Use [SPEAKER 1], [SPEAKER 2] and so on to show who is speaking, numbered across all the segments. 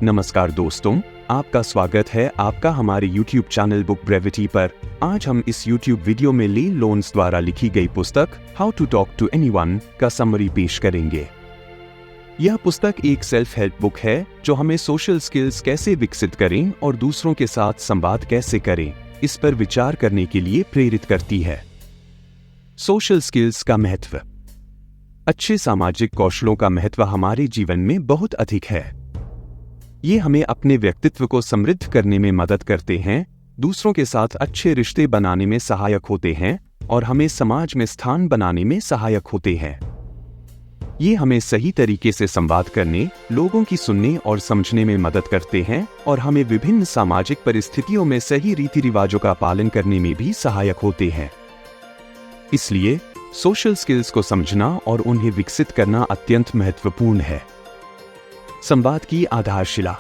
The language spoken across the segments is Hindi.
[SPEAKER 1] नमस्कार दोस्तों, आपका स्वागत है आपका हमारे YouTube चैनल बुक ब्रेविटी पर। आज हम इस YouTube वीडियो में ली लोन्स द्वारा लिखी गई पुस्तक how to talk to anyone का समरी पेश करेंगे। यह पुस्तक एक सेल्फ हेल्प बुक है जो हमें सोशल स्किल्स कैसे विकसित करें और दूसरों के साथ संवाद कैसे करें, इस पर विचार करने के लिए प्रेरित करती है। सोशल स्किल्स का महत्व। अच्छे सामाजिक कौशलों का महत्व हमारे जीवन में बहुत अधिक है। ये हमें अपने व्यक्तित्व को समृद्ध करने में मदद करते हैं, दूसरों के साथ अच्छे रिश्ते बनाने में सहायक होते हैं और हमें समाज में स्थान बनाने में सहायक होते हैं। ये हमें सही तरीके से संवाद करने, लोगों की सुनने और समझने में मदद करते हैं और हमें विभिन्न सामाजिक परिस्थितियों में सही रीति रिवाजों का पालन करने में भी सहायक होते हैं। इसलिए सोशल स्किल्स को समझना और उन्हें विकसित करना अत्यंत महत्वपूर्ण है। संवाद की आधारशिला।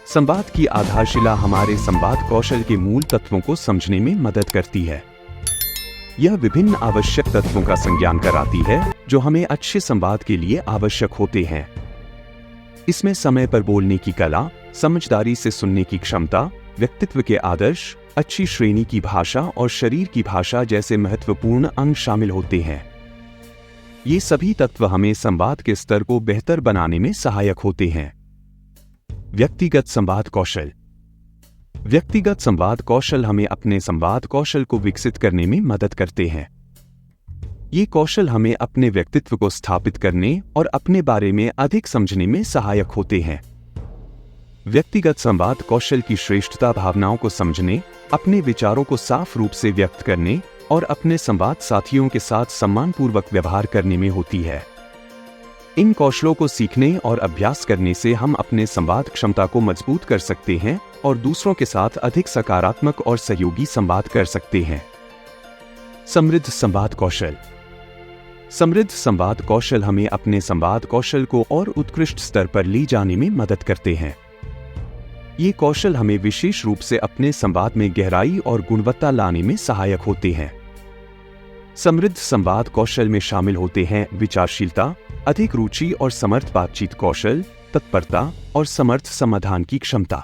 [SPEAKER 1] संवाद की आधारशिला हमारे संवाद कौशल के मूल तत्वों को समझने में मदद करती है। यह विभिन्न आवश्यक तत्वों का संज्ञान कराती है जो हमें अच्छे संवाद के लिए आवश्यक होते हैं। इसमें समय पर बोलने की कला, समझदारी से सुनने की क्षमता, व्यक्तित्व के आदर्श, अच्छी श्रेणी की भाषा और शरीर की भाषा जैसे महत्वपूर्ण अंग शामिल होते हैं। ये सभी तत्व हमें संवाद के स्तर को बेहतर बनाने में सहायक होते हैं। व्यक्तिगत संवाद कौशल। व्यक्तिगत संवाद कौशल हमें अपने संवाद कौशल को विकसित करने में मदद करते हैं। ये कौशल हमें अपने व्यक्तित्व को स्थापित करने और अपने बारे में अधिक समझने में सहायक होते हैं। व्यक्तिगत संवाद कौशल की श्रेष्ठता भावनाओं को समझने, अपने विचारों को साफ रूप से व्यक्त करने और अपने संवाद साथियों के साथ सम्मानपूर्वक व्यवहार करने में होती है। इन कौशलों को सीखने और अभ्यास करने से हम अपने संवाद क्षमता को मजबूत कर सकते हैं और दूसरों के साथ अधिक सकारात्मक और सहयोगी संवाद कर सकते हैं। समृद्ध संवाद कौशल। समृद्ध संवाद कौशल हमें अपने संवाद कौशल को और उत्कृष्ट स्तर पर ले जाने में मदद करते हैं। ये कौशल हमें विशेष रूप से अपने संवाद में गहराई और गुणवत्ता लाने में सहायक होते हैं। समृद्ध संवाद कौशल में शामिल होते हैं विचारशीलता, अधिक रुचि और समर्थ बातचीत कौशल, तत्परता और समर्थ समाधान की क्षमता।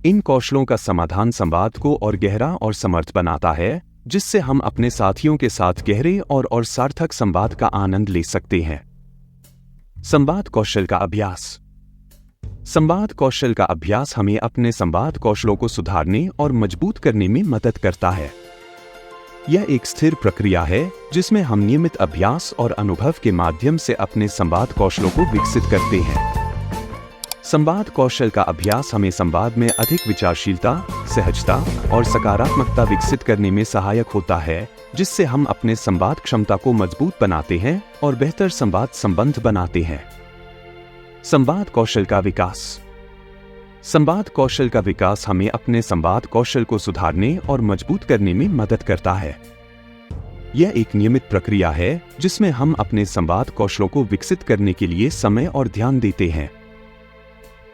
[SPEAKER 1] इन कौशलों का समाधान संवाद को और गहरा और समर्थ बनाता है, जिससे हम अपने साथियों के साथ गहरे और सार्थक संवाद का आनंद ले सकते हैं। संवाद कौशल का अभ्यास। संवाद कौशल का अभ्यास हमें अपने संवाद कौशलों को सुधारने और मजबूत करने में मदद करता है। यह एक स्थिर प्रक्रिया है जिसमें हम नियमित अभ्यास और अनुभव के माध्यम से अपने संवाद कौशलों को विकसित करते हैं। संवाद कौशल का अभ्यास हमें संवाद में अधिक विचारशीलता, सहजता और सकारात्मकता विकसित करने में सहायक होता है, जिससे हम अपने संवाद क्षमता को मजबूत बनाते हैं और बेहतर संवाद संबंध बनाते हैं। संवाद कौशल का विकास। संवाद कौशल का विकास हमें अपने संवाद कौशल को सुधारने और मजबूत करने में मदद करता है। यह एक नियमित प्रक्रिया है जिसमें हम अपने संवाद कौशलों को विकसित करने के लिए समय और ध्यान देते हैं।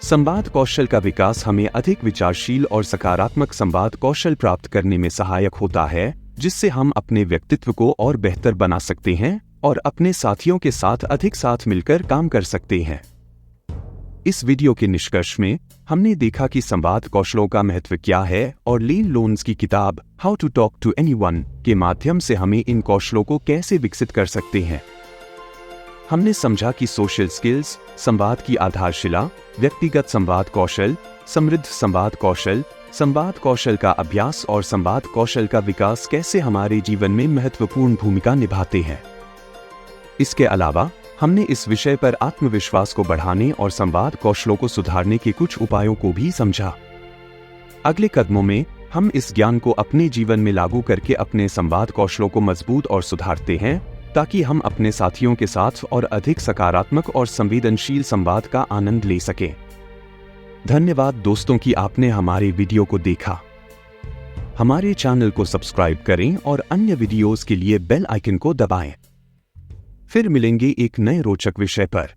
[SPEAKER 1] संवाद कौशल का विकास हमें अधिक विचारशील और सकारात्मक संवाद कौशल प्राप्त करने में सहायक होता है, जिससे हम अपने व्यक्तित्व को और बेहतर बना सकते हैं और अपने साथियों के साथ अधिक साथ मिलकर काम कर सकते हैं। इस वीडियो के निष्कर्ष में हमने देखा कि संवाद कौशलों का महत्व क्या है और ली लोन्स की किताब how to talk to anyone के माध्यम से हमें इन कौशलों को कैसे विकसित कर सकते हैं। हमने समझा कि सोशल स्किल्स, संवाद की आधारशिला, व्यक्तिगत संवाद कौशल, समृद्ध संवाद कौशल, संवाद कौशल का अभ्यास और संवाद कौशल का विकास कैसे हमारे जीवन में महत्वपूर्ण भूमिका निभाते हैं। इसके अलावा हमने इस विषय पर आत्मविश्वास को बढ़ाने और संवाद कौशलों को सुधारने के कुछ उपायों को भी समझा। अगले कदमों में हम इस ज्ञान को अपने जीवन में लागू करके अपने संवाद कौशलों को मजबूत और सुधारते हैं, ताकि हम अपने साथियों के साथ और अधिक सकारात्मक और संवेदनशील संवाद का आनंद ले सकें। धन्यवाद दोस्तों कि आपने हमारे वीडियो को देखा। हमारे चैनल को सब्सक्राइब करें और अन्य वीडियोस के लिए बेल आइकन को दबाएं। फिर मिलेंगे एक नए रोचक विषय पर।